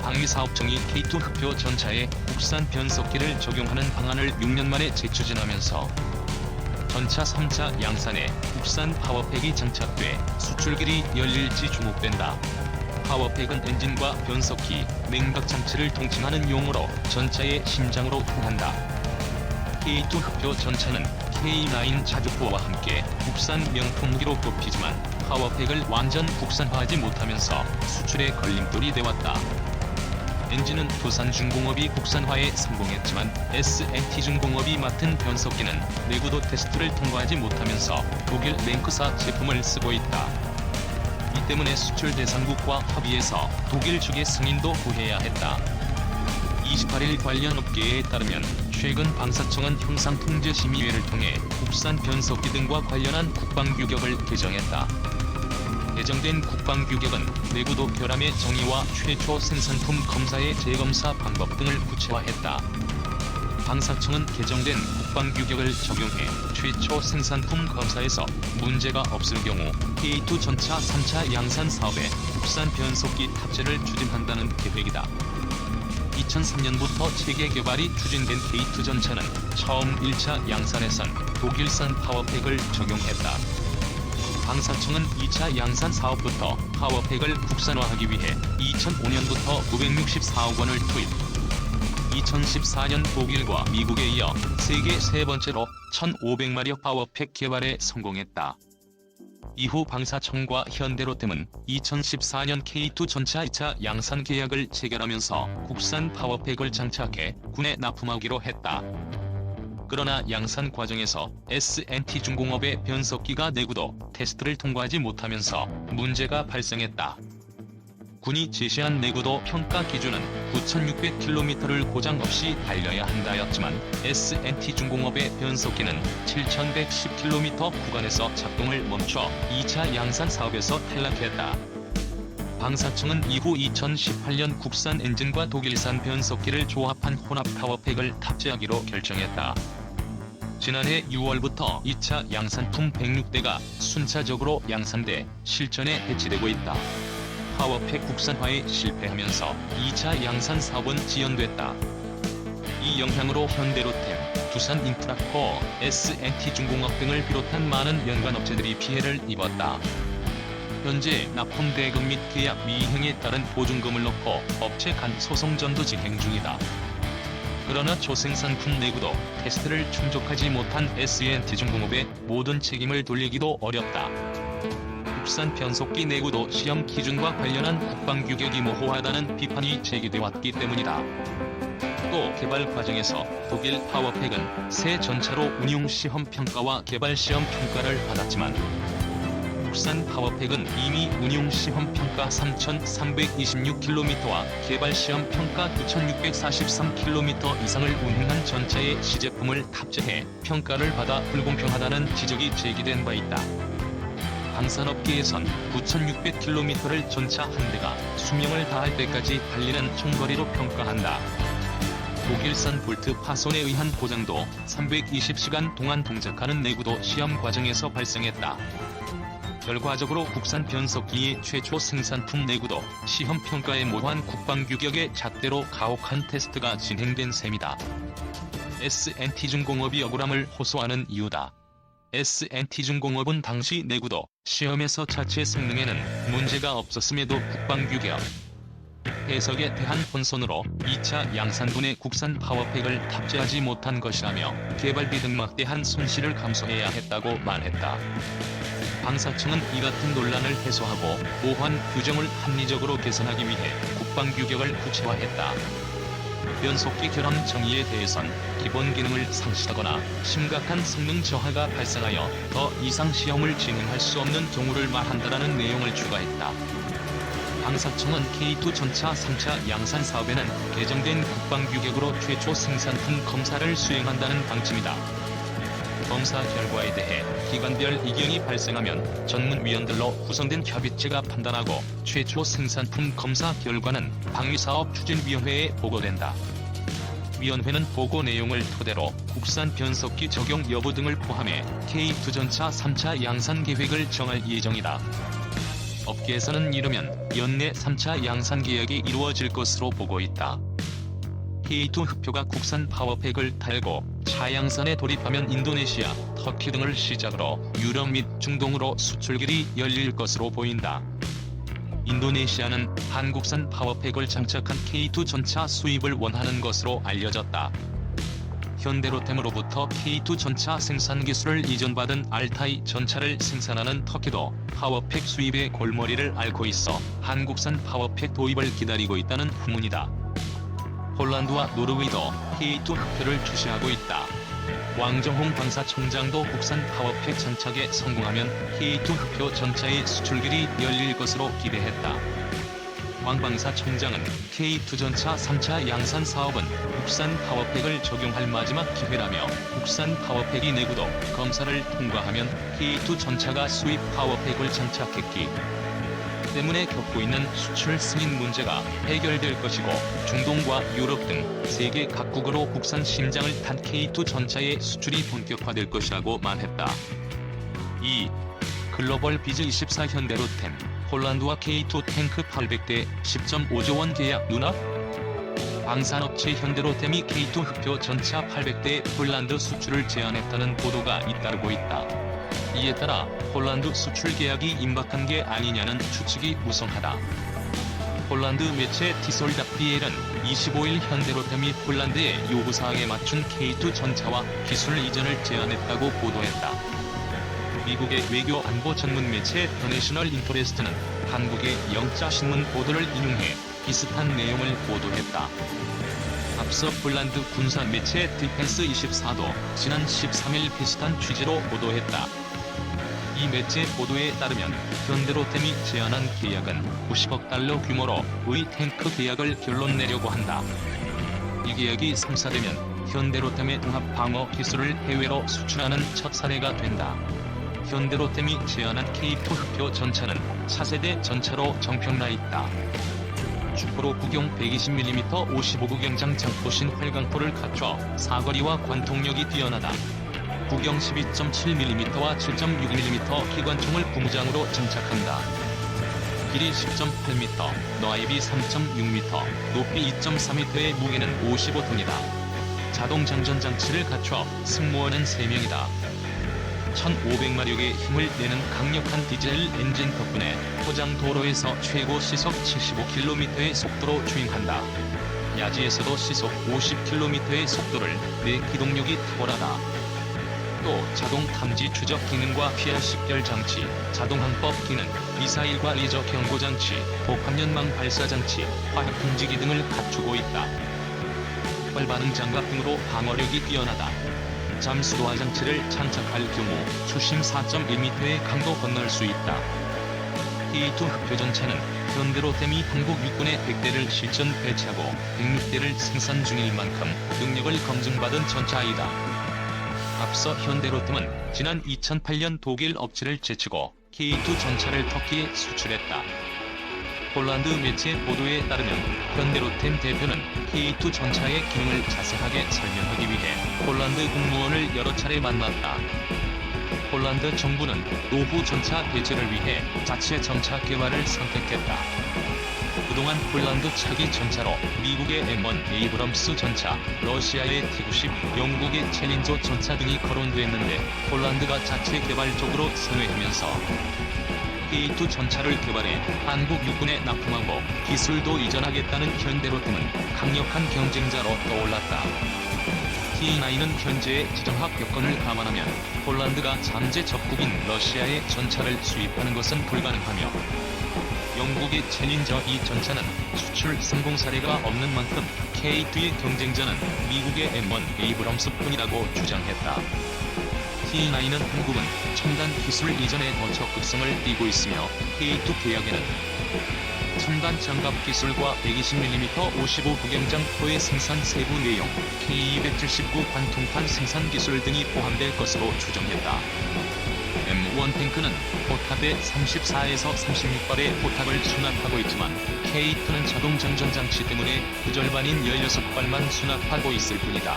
방위사업청이 K2 흡표 전차에 국산 변속기를 적용하는 방안을 6년 만에 재추진하면서 전차 3차 양산에 국산 파워팩이 장착돼 수출길이 열릴지 주목된다. 파워팩은 엔진과 변속기, 냉각 장치를 통칭하는 용어로 전차의 심장으로 통한다. K2 흡표 전차는 K9 자주포와 함께 국산 명품 무기로 꼽히지만 파워팩을 완전 국산화하지 못하면서 수출에 걸림돌이 되었다. 엔진은 두산중공업이 국산화에 성공했지만 S&T중공업이 맡은 변속기는 내구도 테스트를 통과하지 못하면서 독일 랭크사 제품을 쓰고 있다. 이 때문에 수출 대상국과 협의해서 독일 측의 승인도 구해야 했다. 28일 관련 업계에 따르면 최근 방사청은 형상통제심의회를 통해 국산 변속기 등과 관련한 국방규격을 개정했다. 개정된 국방규격은 내구도 결함의 정의와 최초 생산품 검사의 재검사 방법 등을 구체화했다. 방사청은 개정된 국방규격을 적용해 최초 생산품 검사에서 문제가 없을 경우 K2 전차 3차 양산 사업에 국산 변속기 탑재를 추진한다는 계획이다. 2003년부터 체계 개발이 추진된 K2 전차는 처음 1차 양산에선 독일산 파워팩을 적용했다. 방사청은 2차 양산 사업부터 파워팩을 국산화하기 위해 2005년부터 964억 원을 투입. 2014년 독일과 미국에 이어 세계 세 번째로 1500마력 파워팩 개발에 성공했다. 이후 방사청과 현대로템은 2014년 K2 전차 2차 양산 계약을 체결하면서 국산 파워팩을 장착해 군에 납품하기로 했다. 그러나 양산 과정에서 S&T중공업의 변속기가 내구도 테스트를 통과하지 못하면서 문제가 발생했다. 군이 제시한 내구도 평가 기준은 9600km를 고장 없이 달려야 한다였지만 S&T중공업의 변속기는 7110km 구간에서 작동을 멈춰 2차 양산 사업에서 탈락했다. 방사청은 이후 2018년 국산 엔진과 독일산 변속기를 조합한 혼합 파워팩을 탑재하기로 결정했다. 지난해 6월부터 2차 양산품 106대가 순차적으로 양산돼 실전에 배치되고 있다. 파워팩 국산화에 실패하면서 2차 양산 사업은 지연됐다. 이 영향으로 현대로템, 두산인프라코어, S&T중공업 등을 비롯한 많은 연관업체들이 피해를 입었다. 현재 납품 대금 및 계약 미이행에 따른 보증금을 놓고 업체 간 소송전도 진행 중이다. 그러나 초생산품 내구도 테스트를 충족하지 못한 S&T중공업에 모든 책임을 돌리기도 어렵다. 국산 변속기 내구도 시험 기준과 관련한 국방규격이 모호하다는 비판이 제기되었기 때문이다. 또 개발 과정에서 독일 파워팩은 새 전차로 운용 시험 평가와 개발 시험 평가를 받았지만 국산 파워팩은 이미 운용 시험 평가 3326km와 개발 시험 평가 9643km 이상을 운행한 전차에 시제품을 탑재해 평가를 받아 불공평하다는 지적이 제기된 바 있다. 방산업계에선 9600km를 전차 한 대가 수명을 다할 때까지 달리는 총거리로 평가한다. 독일산 볼트 파손에 의한 고장도 320시간 동안 동작하는 내구도 시험 과정에서 발생했다. 결과적으로 국산 변속기의 최초 생산품 내구도 시험 평가에 모호한 국방규격의 잣대로 가혹한 테스트가 진행된 셈이다. S&T중공업이 억울함을 호소하는 이유다. S&T중공업은 당시 내구도 시험에서 자체 성능에는 문제가 없었음에도 국방규격 해석에 대한 혼선으로 2차 양산분에 국산 파워팩을 탑재하지 못한 것이라며 개발비 등 막대한 손실을 감수해야 했다고 말했다. 방사청은 이 같은 논란을 해소하고 모호한 규정을 합리적으로 개선하기 위해 국방규격을 구체화했다. 변속기 결함 정의에 대해선 기본 기능을 상실하거나 심각한 성능 저하가 발생하여 더 이상 시험을 진행할 수 없는 경우를 말한다라는 내용을 추가했다. 방사청은 K2 전차 3차 양산 사업에는 개정된 국방규격으로 최초 생산품 검사를 수행한다는 방침이다. 검사 결과에 대해 기관별 이견이 발생하면 전문위원들로 구성된 협의체가 판단하고 최초 생산품 검사 결과는 방위사업추진위원회에 보고된다. 위원회는 보고 내용을 토대로 국산 변속기 적용 여부 등을 포함해 K2 전차 3차 양산 계획을 정할 예정이다. 업계에서는 이르면 연내 3차 양산 계약이 이루어질 것으로 보고 있다. K2 흑표가 국산 파워팩을 달고 차양산에 돌입하면 인도네시아, 터키 등을 시작으로 유럽 및 중동으로 수출길이 열릴 것으로 보인다. 인도네시아는 한국산 파워팩을 장착한 K2 전차 수입을 원하는 것으로 알려졌다. 현대로템으로부터 K2 전차 생산 기술을 이전받은 알타이 전차를 생산하는 터키도 파워팩 수입의 골머리를 앓고 있어 한국산 파워팩 도입을 기다리고 있다는 후문이다. 폴란드와 노르웨이도 K2 흑표를 주시하고 있다. 왕정홍 방사청장도 국산 파워팩 장착에 성공하면 K2 흑표 전차의 수출길이 열릴 것으로 기대했다. 왕 방사청장은 K2 전차 3차 양산 사업은 국산 파워팩을 적용할 마지막 기회라며 국산 파워팩이 내구도 검사를 통과하면 K2 전차가 수입 파워팩을 장착했기 때문에 겪고 있는 수출 승인 문제가 해결될 것이고 중동과 유럽 등 세계 각국으로 국산 심장을 탄 K2 전차의 수출이 본격화될 것이라고 말했다. 2. 글로벌 비즈 24 현대로템 폴란드와 K2 탱크 800대 10.5조 원 계약 누락? 방산업체 현대로템이 K2 흑표 전차 800대 폴란드 수출을 제안했다는 보도가 잇따르고 있다. 이에 따라 폴란드 수출 계약이 임박한 게 아니냐는 추측이 무성하다. 폴란드 매체 티솔답디엘은 25일 현대로템이 폴란드의 요구사항에 맞춘 K2 전차와 기술 이전을 제안했다고 보도했다. 미국의 외교 안보 전문 매체 더 내셔널 인터레스트는 한국의 영자신문 보도를 인용해 비슷한 내용을 보도했다. 앞서 폴란드 군사 매체 디펜스24도 지난 13일 비슷한 취지로 보도했다. 이 매체 보도에 따르면 현대로템이 제안한 계약은 90억 달러 규모로의 탱크 계약을 결론 내려고 한다. 이 계약이 성사되면 현대로템의 통합 방어 기술을 해외로 수출하는 첫 사례가 된다. 현대로템이 제안한 K2 흑표 전차는 차세대 전차로 정평나 있다. 주포로 구경 120mm 55구경장 장포신 활강포를 갖춰 사거리와 관통력이 뛰어나다. 구경 12.7mm와 7.6mm 기관총을 부무장으로 장착한다. 길이 10.8m, 너아입이 3.6m, 높이 2.4m의 무게는 55톤이다. 자동 장전 장치를 갖춰 승무원은 3명이다. 1500마력의 힘을 내는 강력한 디젤 엔진 덕분에 포장 도로에서 최고 시속 75km의 속도로 주행한다. 야지에서도 시속 50km의 속도를 내 기동력이 탁월하다. 또 자동 탐지 추적 기능과 PR 식별 장치, 자동 항법 기능, 미사일과 레이저 경고 장치, 복합연망 발사 장치, 화약 통지기 등을 갖추고 있다. 폭발 반응 장갑 등으로 방어력이 뛰어나다. 잠수도화 장치를 장착할 경우 수심 4.1m의 강도 건널 수 있다. K2 흑표 전차는 현대로템이 한국 육군에 100대를 실전 배치하고 106대를 생산 중일 만큼 능력을 검증받은 전차이다. 앞서 현대로템은 지난 2008년 독일 업체를 제치고 K2 전차를 터키에 수출했다. 폴란드 매체 보도에 따르면 현대로템 대표는 K2 전차의 기능을 자세하게 설명하기 위해 폴란드 국무원을 여러 차례 만났다. 폴란드 정부는 노후 전차 대체를 위해 자체 전차 개발을 선택했다. 그동안 폴란드 차기 전차로 미국의 M1 에이브럼스 전차, 러시아의 T-90, 영국의 챌린저 전차 등이 거론됐는데 폴란드가 자체 개발적으로 선회하면서 K2 전차를 개발해 한국 육군에 납품하고 기술도 이전하겠다는 현대로템은 강력한 경쟁자로 떠올랐다. T9은 현재의 지정학 여건을 감안하면 폴란드가 잠재 적국인 러시아의 전차를 수입하는 것은 불가능하며 영국의 챌린저 2 전차는 수출 성공 사례가 없는 만큼 K2의 경쟁자는 미국의 M1 에이브럼스뿐이라고 주장했다. T9은 한국은 첨단 기술 이전에 더 적극성을 띠고 있으며 K2 계약에는 첨단 장갑 기술과 120mm 55구경장포의 생산 세부 내용, K279 관통탄 생산 기술 등이 포함될 것으로 추정했다. M1 탱크는 포탑에 34에서 36발의 포탑을 수납하고 있지만 K2는 자동 장전 장치 때문에 그 절반인 16발만 수납하고 있을 뿐이다.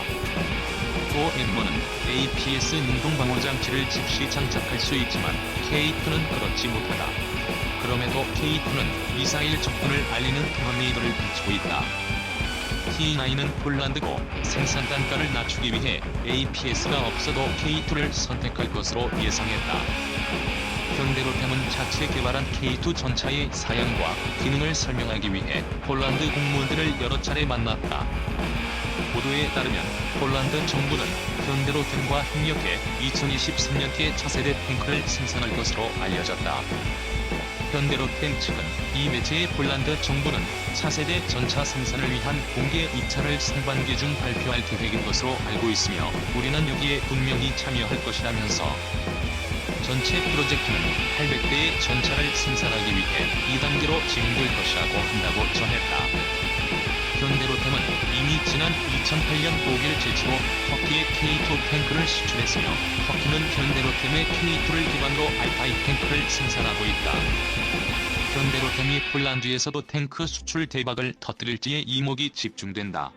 또 M1은 APS 능동 방어 장치를 즉시 장착할 수 있지만 K2는 그렇지 못하다. 그럼에도 K2는 미사일 적군을 알리는 터미네이터를 갖추고 있다. T9은 폴란드고 생산 단가를 낮추기 위해 APS가 없어도 K2를 선택할 것으로 예상했다. 현대로템은 자체 개발한 K2 전차의 사양과 기능을 설명하기 위해 폴란드 공무원들을 여러 차례 만났다. 보도에 따르면 폴란드 정부는 현대로템과 협력해 2023년티에 차세대 탱크를 생산할 것으로 알려졌다. 현대로템 측은 이 매체의 폴란드 정부는 차세대 전차 생산을 위한 공개 입찰을 상반기 중 발표할 계획인 것으로 알고 있으며 우리는 여기에 분명히 참여할 것이라면서 전체 프로젝트는 800대의 전차를 생산하기 위해 2단계로 진행될 것이라고 한다고 전했다. 현대로템은 이미 지난 2008년 독일 최초로 터키의 K2 탱크를 수출했으며 터키는 현대로템의 K2를 기반으로 알파이 탱크를 생산하고 있다. 현대로템이 폴란드에서도 탱크 수출 대박을 터뜨릴지에 이목이 집중된다.